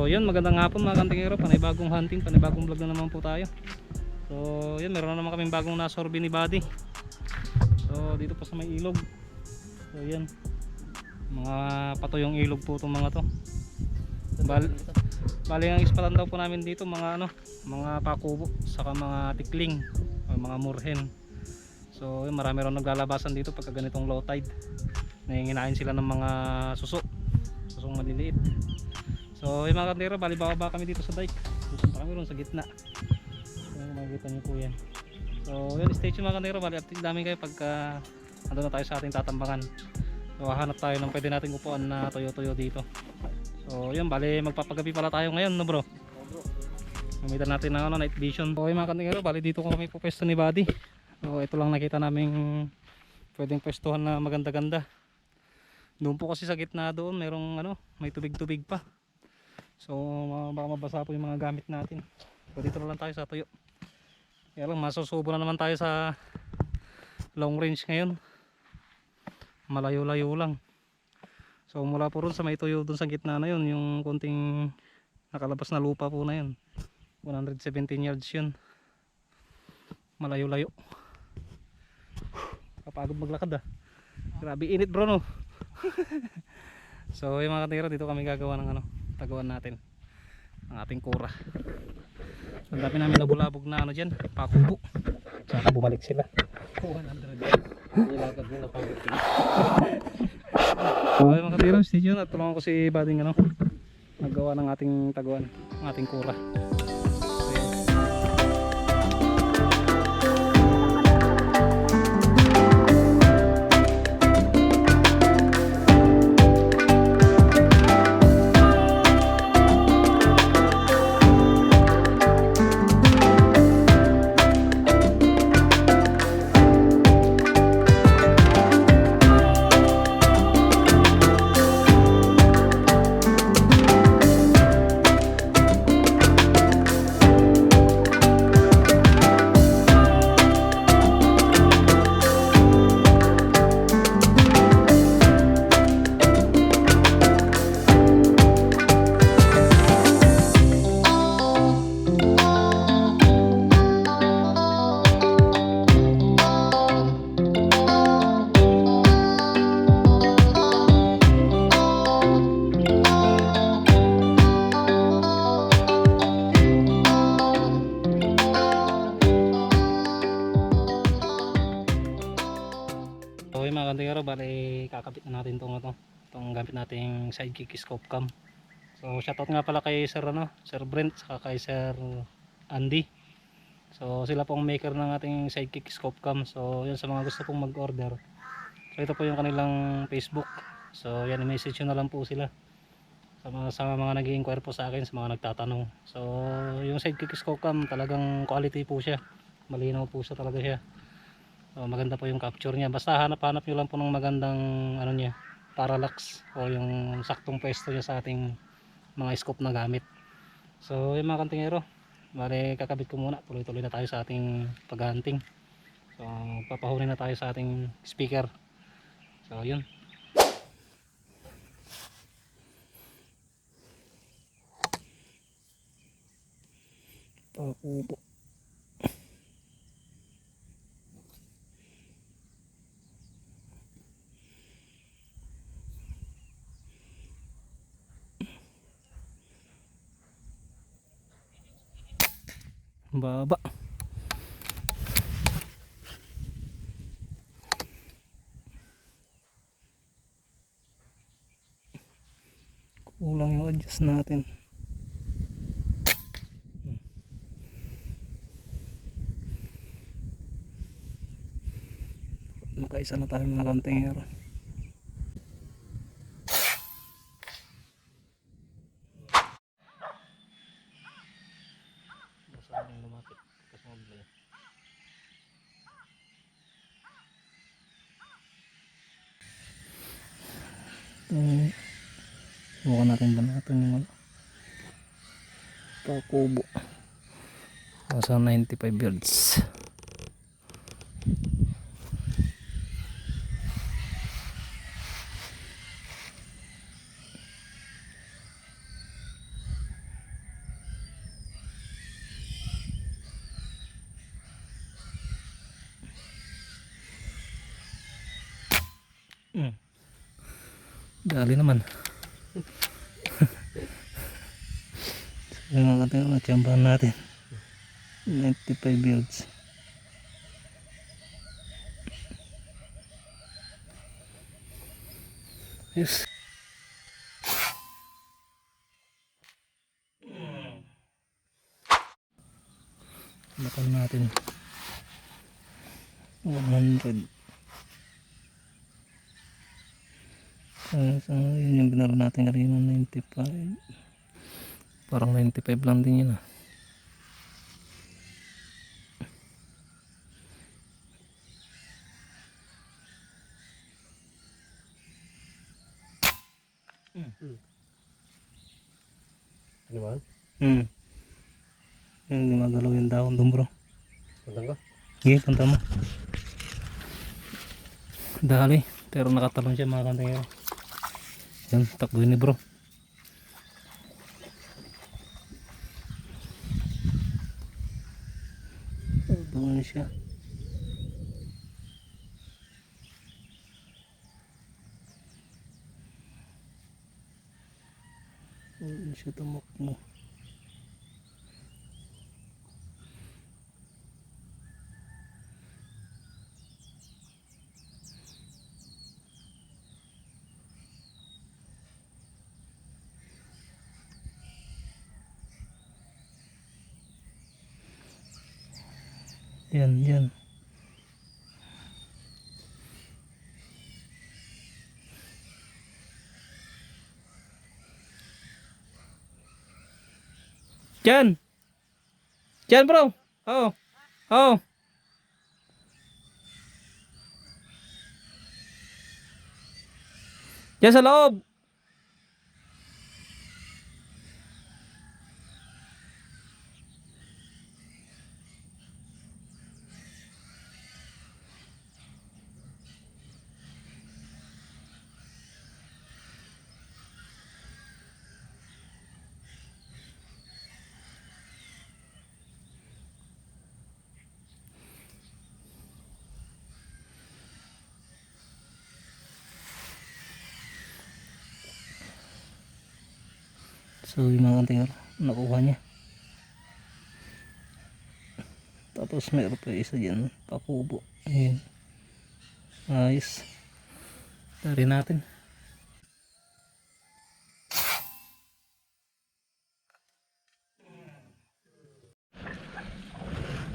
So yun, magandang hapon mga kantingero, panibagong hunting, panibagong vlog na naman po tayo. So yun, meron na naman kaming bagong nasorbi ni Buddy. So dito pa sa may ilog. So yan, mga patuyong ilog po itong mga to. Bali ang ispatan daw po namin dito mga mga pakubo, saka mga tikling, mga murhen. So yun, marami rin naglalabasan dito pagka ganitong low tide. Nanginginain sila ng mga susong maliliit. So yung mga kandero, bali bababa kami dito sa dike. Pupunta kami ron sa gitna. So makikita nyo po yan. So yun, stay tuned mga kandero, bali update namin kayo pagka ando na tayo sa ating tatambangan. So hahanap tayo ng pwede nating upuan na tuyo-tuyo dito. So yun, bali magpapagabi pala tayo ngayon, no bro? Gamitan natin ng night vision. So yung mga kandero, bali dito kami po pwesto ni Buddy. So ito lang nakita naming pwedeng pwestuhan na maganda-ganda. Doon po kasi sa gitna doon merong may tubig-tubig pa. So baka mabasa po yung mga gamit natin. So dito na lang tayo sa tuyo. Kaya lang masusubo na naman tayo sa long range ngayon. Malayo-layo lang. So mula po ron sa may tuyo doon sa gitna na yun, yung konting nakalabas na lupa po na yun, 117 yards yun. Malayo-layo. Kapagod maglakad Grabe init bro, no? So yung mga katira, dito kami gagawa ng tagawan natin ang ating kura. Ang dami namin labog-labog na dyan, pakubo. Sana bumalik sila. 100. Nilagad nila pagod. So yung mga katira, stay tuned at tulungan ko si Buddy naggawa ng ating tagawan, ng ating kura. Okay mga kantingero, bali kakabit na natin itong gamit nating sidekick scope cam. So shoutout nga pala kay Sir Brent saka kay Sir Andy. So sila pong maker ng ating sidekick scope cam. So yun, sa mga gusto pong mag-order, so ito po yung kanilang Facebook. So yan, i-message nyo na lang po sila sa mga nag-i-inquire po sa akin, sa mga nagtatanong. So yung sidekick scope cam talagang quality po siya, malinaw po siya talaga siya. So, maganda po yung capture niya. Basta hanap-hanap nyo lang po ng magandang niya, parallax o yung saktong pwesto niya sa ating mga scope na gamit. So yung mga kantingero, bali kakabit ko muna, tuloy-tuloy na tayo sa ating paghunting. So papahunin na tayo sa ating speaker. So yun. Pakubo. Baba. Kulang yung adjust natin. Makaisa na tayo mga kantingero. Lumapit kasi mabla. Subukan natin banatan yung pakubo. Nasa 95 yards. Dali naman. So mga katingin, natsambahan natin. 95 yards. Yes. Bakal natin 100. So yun yung binaro natin kanina, 95. Parang 95 lang din yun ah. Ano ba? Yung gumagalaw yung dahon doon bro. Pantang ka? Sige, punta mo. Dali, pero nakatalon siya mga kantingero. Yan, takbuhin ni bro. Doon siya. Doon siya tumakbo. Yan, yan. Diyan! Diyan bro! Oo. Oo. Diyan sa loob! So yung mga kantingero, nakuha niya. Tapos meron pa isa dyan, pakubo. Ayan. Ayos. Tari natin.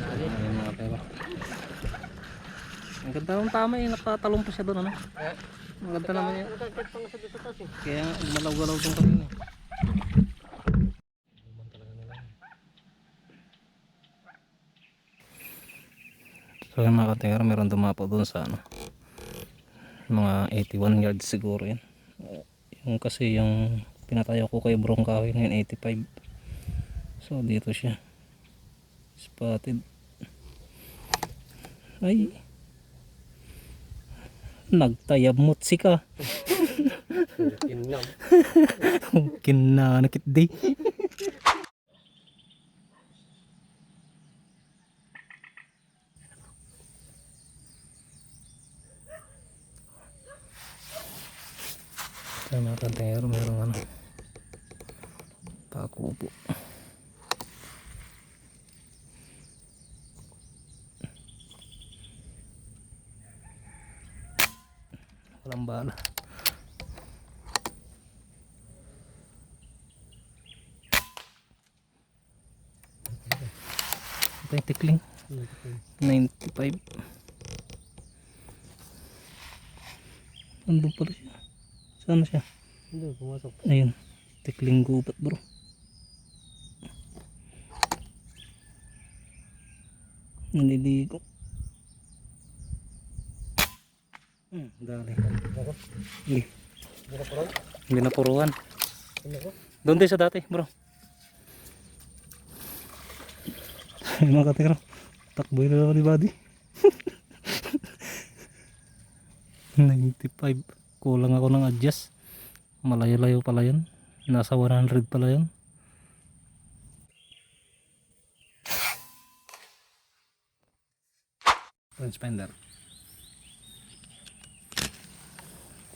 Ayan mga pero. Ang ganda ng tama eh, nakatalong pa siya doon ano. Ang ganda naman yan. Kaya malaw-galaw doon kanina. So yung mga katingero, meron dumapo doon sa ano, mga 81 yards siguro yan. Yung kasi yung pinatayo ko kay Brong Kahoy na yun 85. So dito siya spotted. Ay, nagtayab mutsi ka. Kinam. Kinanakit di. Sa mga kantero merong ano, pakupo. Walang bala. Ito yung tikling 95. Nandun pala siya. Saan siya? Hindi, pumasok. Ayun, tikling gubat bro. Naliligo. Dali. Hindi. Hindi na puruan. Doon din sa dati bro. Yung mga katero, takboy na naman ni Buddy. 95. Kulang ako ng adjust. Malayo-layo pala yun. Nasa 100 pala yun. Transponder.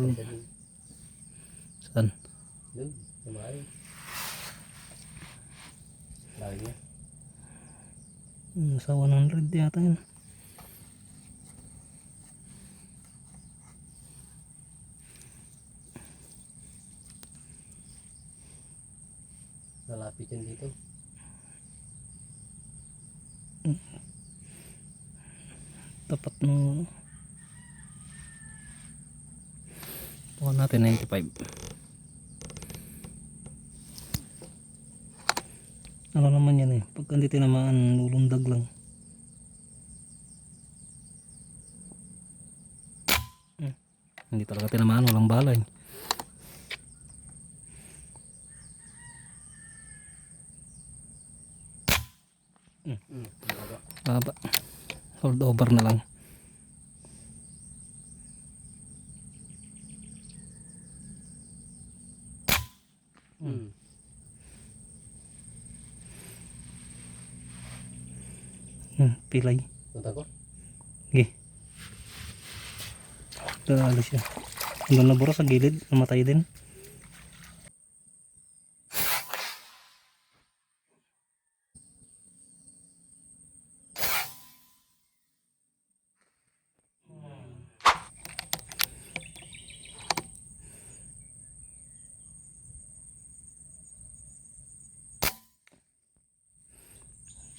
Isa din. Saan? Doon, kumari. Lagi niya. Nasa 100 yata yun. Nalapit yan dito. Tapat ng bukan natin 95. Ano naman yan eh, pagka hindi tinamaan lulundag lang. Hindi talaga tinamaan, walang balay. Baba, hold over na lang. Pilay. Punta ko? Okay. Dalo siya. Hanggang nabura sa gilid, namatay din.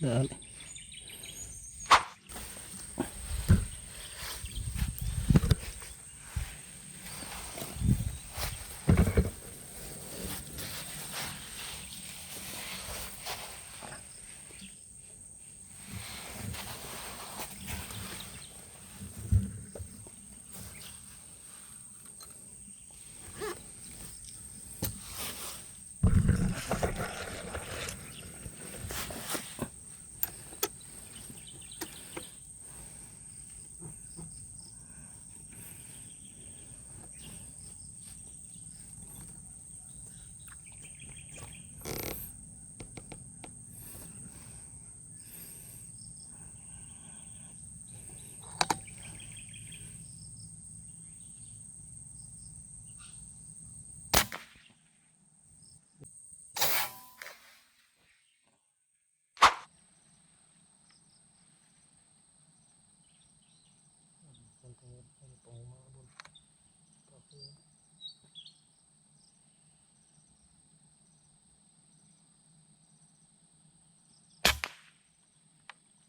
Dali.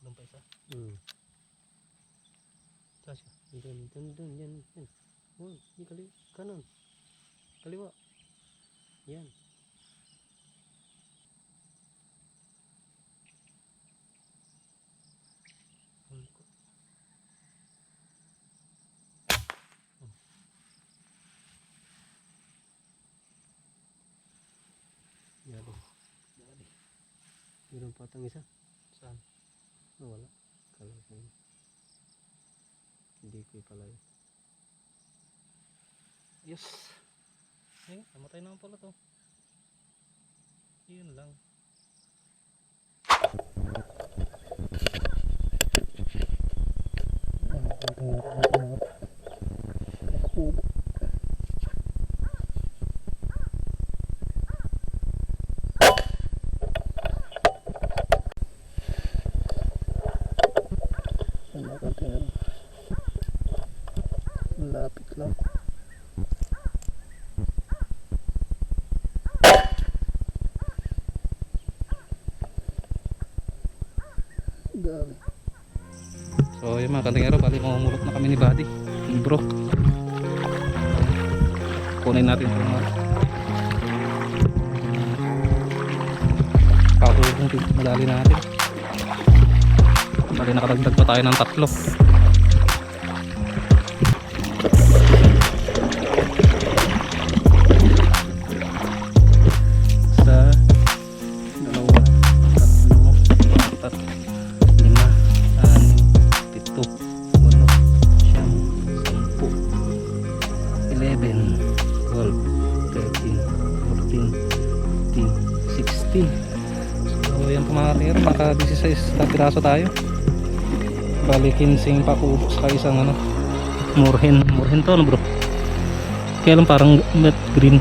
Doon pa isa. Saan siya? Doon, yan. Oh, yung kanan. Kaliwa. Yan. Yari. Meron patang isa. Saan? Oh, wala. Kala ko yun. Hindi ko pala yun. Yes. Ay, namatay naman pala to. Yun lang. Lapit lang. Dami. So yung mga kantingero, bali mamumulot na kami ni Buddy, ni bro. Kunin natin itong kakulong madali natin. Bali nakadagdag pa tayo ng 3. So yan po mga tiro, naka 16 na piraso tayo. Bali 15 pakubo sa isang ano, murhin to no bro. Kaya lang parang matte green.